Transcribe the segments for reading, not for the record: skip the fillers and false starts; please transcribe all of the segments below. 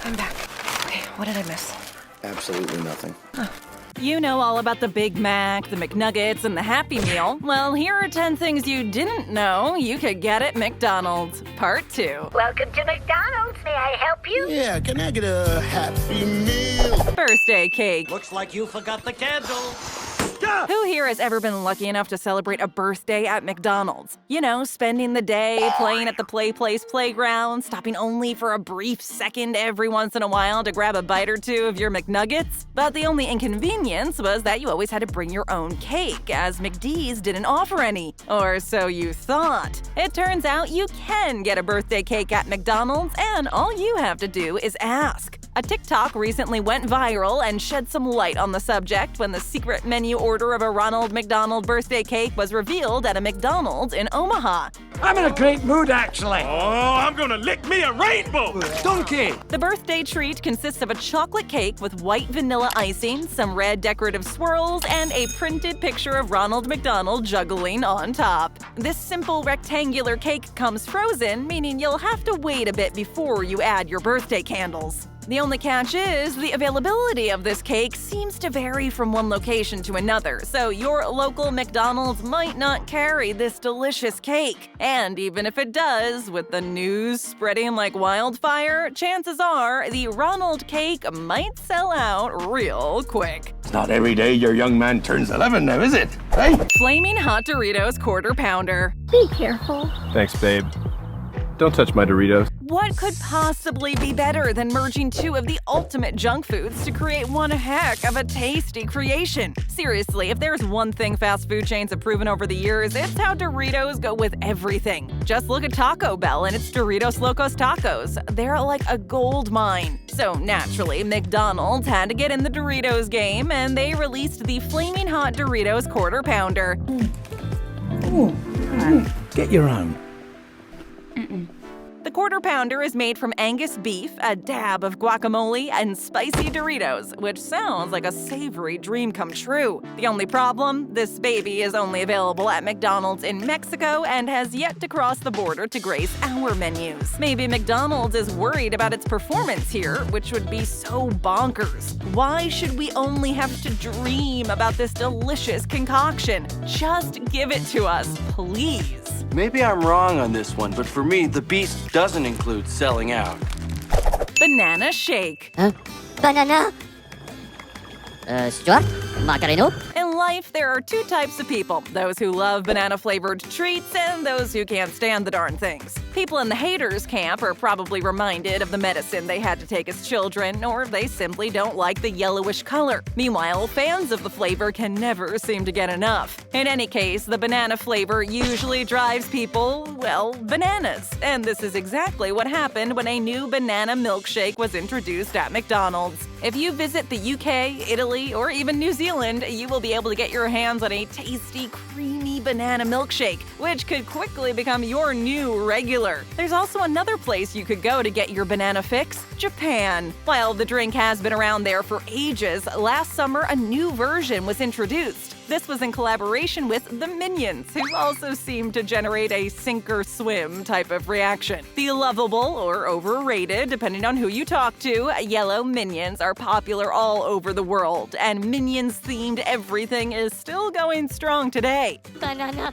I'm back. Okay, what did I miss? Absolutely nothing. You know all about the Big Mac, the McNuggets, and the Happy Meal. Well, here are 10 things you didn't know you could get at McDonald's. Part 2. Welcome to McDonald's. May I help you? Yeah, can I get a Happy Meal? Birthday cake. Looks like you forgot the candle. Who here has ever been lucky enough to celebrate a birthday at McDonald's? You know, spending the day playing at the Play Place playground, stopping only for a brief second every once in a while to grab a bite or two of your McNuggets? But the only inconvenience was that you always had to bring your own cake, as McD's didn't offer any. Or so you thought. It turns out you can get a birthday cake at McDonald's, and all you have to do is ask. A TikTok recently went viral and shed some light on the subject when the secret menu order of a Ronald McDonald birthday cake was revealed at a McDonald's in Omaha. I'm in a great mood, actually. Oh, I'm gonna lick me a rainbow! Donkey! The birthday treat consists of a chocolate cake with white vanilla icing, some red decorative swirls, and a printed picture of Ronald McDonald juggling on top. This simple rectangular cake comes frozen, meaning you'll have to wait a bit before you add your birthday candles. The only catch is the availability of this cake seems to vary from one location to another, so your local McDonald's might not carry this delicious cake. And even if it does, with the news spreading like wildfire, chances are the Ronald cake might sell out real quick. It's not every day your young man turns 11 now, is it? Hey? Flaming Hot Doritos Quarter Pounder. Be careful. Thanks, babe. Don't touch my Doritos. What could possibly be better than merging two of the ultimate junk foods to create one heck of a tasty creation? Seriously, if there's one thing fast food chains have proven over the years, it's how Doritos go with everything. Just look at Taco Bell and its Doritos Locos Tacos. They're like a gold mine. So naturally, McDonald's had to get in the Doritos game, and they released the Flaming Hot Doritos Quarter Pounder. Get your own. The Quarter Pounder is made from Angus beef, a dab of guacamole, and spicy Doritos, which sounds like a savory dream come true. The only problem? This baby is only available at McDonald's in Mexico and has yet to cross the border to grace our menus. Maybe McDonald's is worried about its performance here, which would be so bonkers. Why should we only have to dream about this delicious concoction? Just give it to us, please. Maybe I'm wrong on this one, but for me, the beast doesn't include selling out. Banana shake. Banana. Stuart? Macareno? In life, there are two types of people, those who love banana-flavored treats and those who can't stand the darn things. People in the haters camp are probably reminded of the medicine they had to take as children, or they simply don't like the yellowish color. Meanwhile, fans of the flavor can never seem to get enough. In any case, the banana flavor usually drives people, well, bananas. And this is exactly what happened when a new banana milkshake was introduced at McDonald's. If you visit the UK, Italy, or even New Zealand, you will be able to get your hands on a tasty, creamy banana milkshake, which could quickly become your new regular. There's also another place you could go to get your banana fix: Japan. While the drink has been around there for ages, last summer a new version was introduced. This was in collaboration with the Minions, who also seem to generate a sink-or-swim type of reaction. The lovable or overrated, depending on who you talk to, yellow Minions are popular all over the world, and Minions-themed everything is still going strong today. Banana.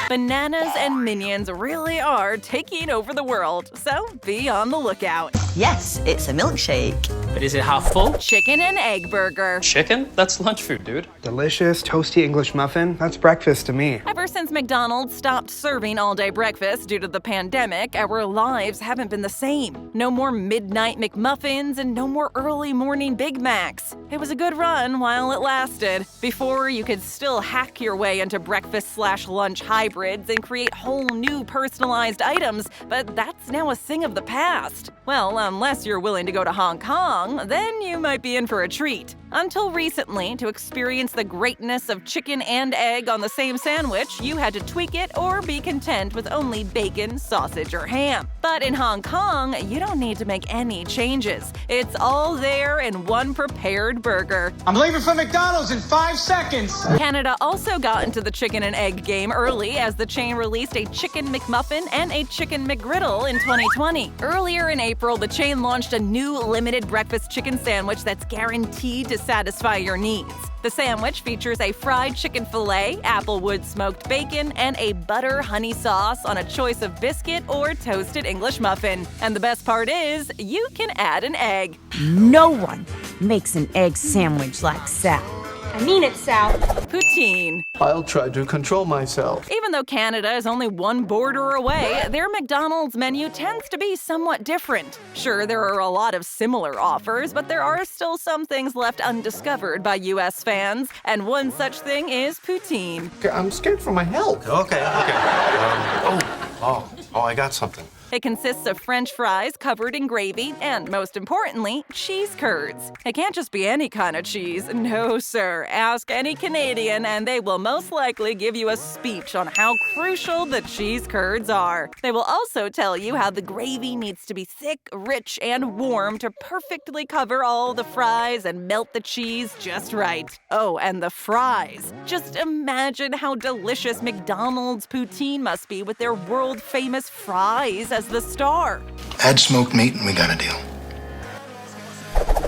Bananas and Minions really are taking over the world, so be on the lookout. Yes, it's a milkshake. But is it half full? Chicken and egg burger. Chicken? That's lunch food, dude. Delicious, toasty English muffin. That's breakfast to me. Ever since McDonald's stopped serving all-day breakfast due to the pandemic, our lives haven't been the same. No more midnight McMuffins and no more early morning Big Macs. It was a good run while it lasted. Before, you could still hack your way into breakfast/lunch hybrids and create whole new personalized items, but that's now a thing of the past. Well, Unless you're willing to go to Hong Kong, then you might be in for a treat. Until recently, to experience the greatness of chicken and egg on the same sandwich, you had to tweak it or be content with only bacon, sausage, or ham. But in Hong Kong, you don't need to make any changes. It's all there in one prepared burger. I'm leaving for McDonald's in 5 seconds. Canada also got into the chicken and egg game early as the chain released a Chicken McMuffin and a Chicken McGriddle in 2020. Earlier in April, the chain launched a new limited breakfast chicken sandwich that's guaranteed to satisfy your needs. The sandwich features a fried chicken fillet, applewood smoked bacon, and a butter honey sauce on a choice of biscuit or toasted English muffin. And the best part is, you can add an egg. No one makes an egg sandwich like Sal. I mean it, Sal. Poutine. I'll try to control myself. Even though Canada is only one border away, their McDonald's menu tends to be somewhat different. Sure, there are a lot of similar offers, but there are still some things left undiscovered by U.S. fans, and one such thing is poutine. I'm scared for my health. Okay. I got something. It consists of French fries covered in gravy and, most importantly, cheese curds. It can't just be any kind of cheese. No, sir. Ask any Canadian and they will most likely give you a speech on how crucial the cheese curds are. They will also tell you how the gravy needs to be thick, rich, and warm to perfectly cover all the fries and melt the cheese just right. Oh, and the fries. Just imagine how delicious McDonald's poutine must be with their world-famous fries as the star. Add smoked meat and we got a deal.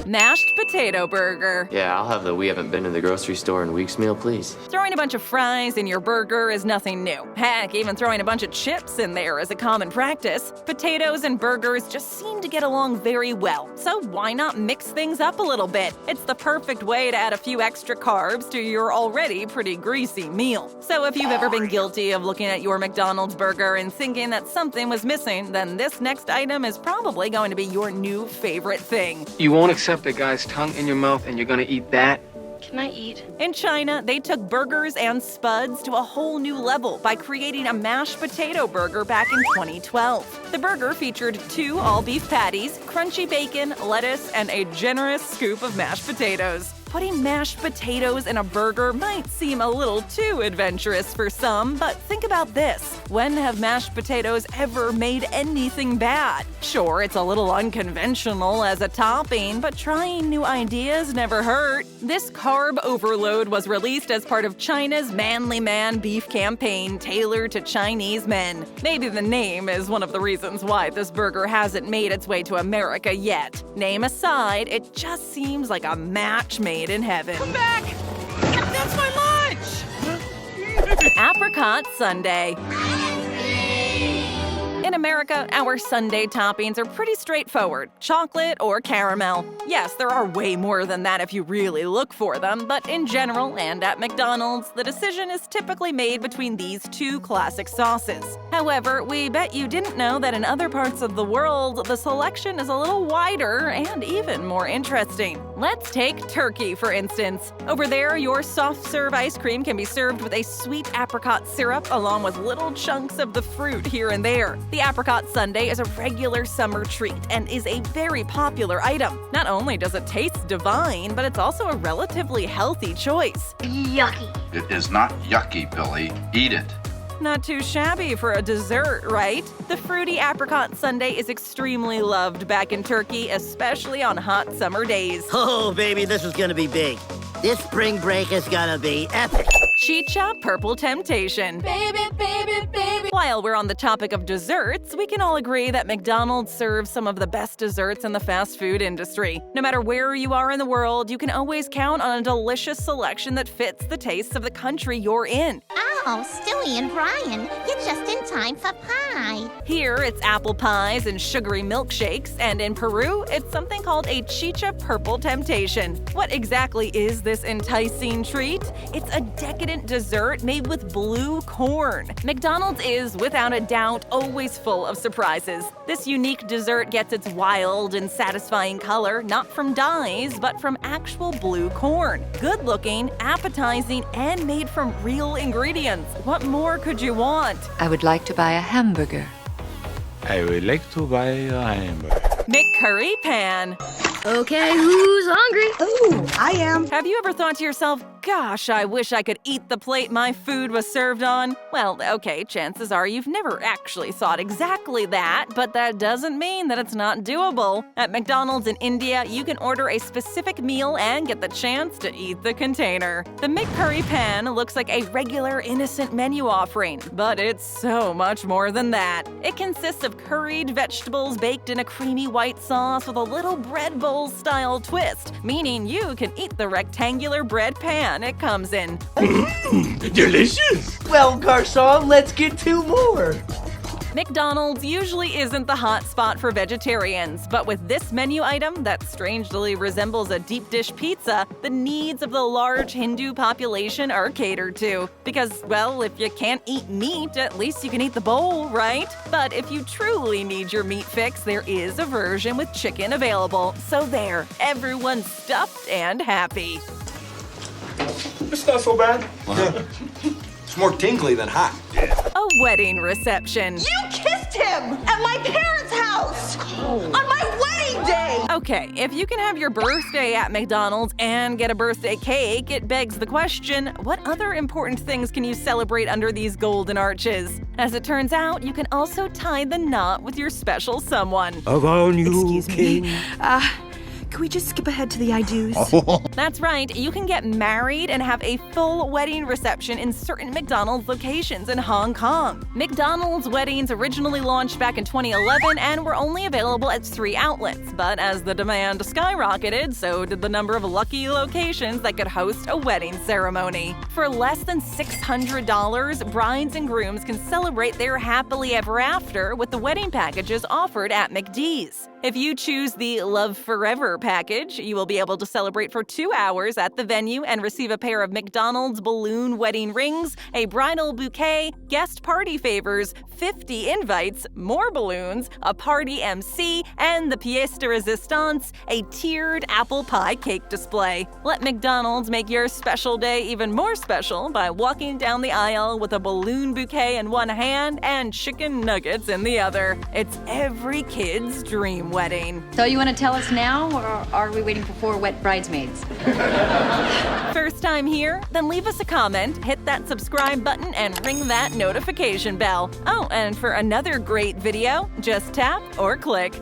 Mashed potato burger. Yeah, I'll have the we haven't been to the grocery store in weeks meal, please. Throwing a bunch of fries in your burger is nothing new. Heck, even throwing a bunch of chips in there is a common practice. Potatoes and burgers just seem to get along very well, so why not mix things up a little bit? It's the perfect way to add a few extra carbs to your already pretty greasy meal. So if you've ever been guilty of looking at your McDonald's burger and thinking that something was missing, then this next item is probably going to be your new favorite thing. You won't accept a guy's tongue in your mouth and you're gonna eat that? Can I eat? In China, they took burgers and spuds to a whole new level by creating a mashed potato burger back in 2012. The burger featured 2 all-beef patties, crunchy bacon, lettuce, and a generous scoop of mashed potatoes. Putting mashed potatoes in a burger might seem a little too adventurous for some, but think about this. When have mashed potatoes ever made anything bad? Sure, it's a little unconventional as a topping, but trying new ideas never hurt. This carb overload was released as part of China's Manly Man beef campaign tailored to Chinese men. Maybe the name is one of the reasons why this burger hasn't made its way to America yet. Name aside, it just seems like a match made in heaven. Come back! That's my lunch! Apricot Sundae. In America, our sundae toppings are pretty straightforward: chocolate or caramel. Yes, there are way more than that if you really look for them, but in general and at McDonald's, the decision is typically made between these 2 classic sauces. However, we bet you didn't know that in other parts of the world, the selection is a little wider and even more interesting. Let's take turkey, for instance. Over there, your soft-serve ice cream can be served with a sweet apricot syrup along with little chunks of the fruit here and there. The Apricot Sundae is a regular summer treat and is a very popular item. Not only does it taste divine, but it's also a relatively healthy choice. Yucky. It is not yucky, Billy. Eat it. Not too shabby for a dessert, right? The fruity apricot sundae is extremely loved back in Turkey, especially on hot summer days. Oh, baby, this is gonna be big. This spring break is gonna be epic. Chicha Purple Temptation. Baby, baby, baby. While we're on the topic of desserts, we can all agree that McDonald's serves some of the best desserts in the fast food industry. No matter where you are in the world, you can always count on a delicious selection that fits the tastes of the country you're in. Oh, Stewie and Brian, you're just in time for pie. Here, it's apple pies and sugary milkshakes, and in Peru, it's something called a Chicha Purple Temptation. What exactly is this enticing treat? It's a decadent dessert made with blue corn. McDonald's is, without a doubt, always full of surprises. This unique dessert gets its wild and satisfying color not from dyes, but from actual blue corn. Good-looking, appetizing, and made from real ingredients. What more could you want? I would like to buy a hamburger. I would like to buy a hamburger. McCurry Pan. Okay, who's hungry? Ooh, I am. Have you ever thought to yourself, gosh, I wish I could eat the plate my food was served on? Well, okay, chances are you've never actually thought exactly that, but that doesn't mean that it's not doable. At McDonald's in India, you can order a specific meal and get the chance to eat the container. The McCurry Pan looks like a regular, innocent menu offering, but it's so much more than that. It consists of curried vegetables baked in a creamy white sauce with a little bread bowl-style twist, meaning you can eat the rectangular bread pan it comes in. Delicious! Well, garçon, let's get 2 more. McDonald's usually isn't the hot spot for vegetarians, but with this menu item that strangely resembles a deep dish pizza, the needs of the large Hindu population are catered to. Because, well, if you can't eat meat, at least you can eat the bowl, right? But if you truly need your meat fix, there is a version with chicken available. So there, everyone's stuffed and happy. It's not so bad. It's more tingly than hot. A wedding reception. You kissed him at my parents' house on my wedding day. Okay, if you can have your birthday at McDonald's and get a birthday cake, it begs the question, what other important things can you celebrate under these golden arches? As it turns out, you can also tie the knot with your special someone. Excuse me. Can we just skip ahead to the I do's? That's right, you can get married and have a full wedding reception in certain McDonald's locations in Hong Kong. McDonald's weddings originally launched back in 2011 and were only available at 3 outlets, but as the demand skyrocketed, so did the number of lucky locations that could host a wedding ceremony. For less than $600, brides and grooms can celebrate their happily ever after with the wedding packages offered at McD's. If you choose the Love Forever package, you will be able to celebrate for 2 hours at the venue and receive a pair of McDonald's balloon wedding rings, a bridal bouquet, guest party favors, 50 invites, more balloons, a party MC, and the pièce de résistance, a tiered apple pie cake display. Let McDonald's make your special day even more special by walking down the aisle with a balloon bouquet in one hand and chicken nuggets in the other. It's every kid's dream wedding. So you want to tell us now, or are we waiting for 4 wet bridesmaids? First time here? Then leave us a comment, hit that subscribe button, and ring that notification bell. Oh, and for another great video, just tap or click.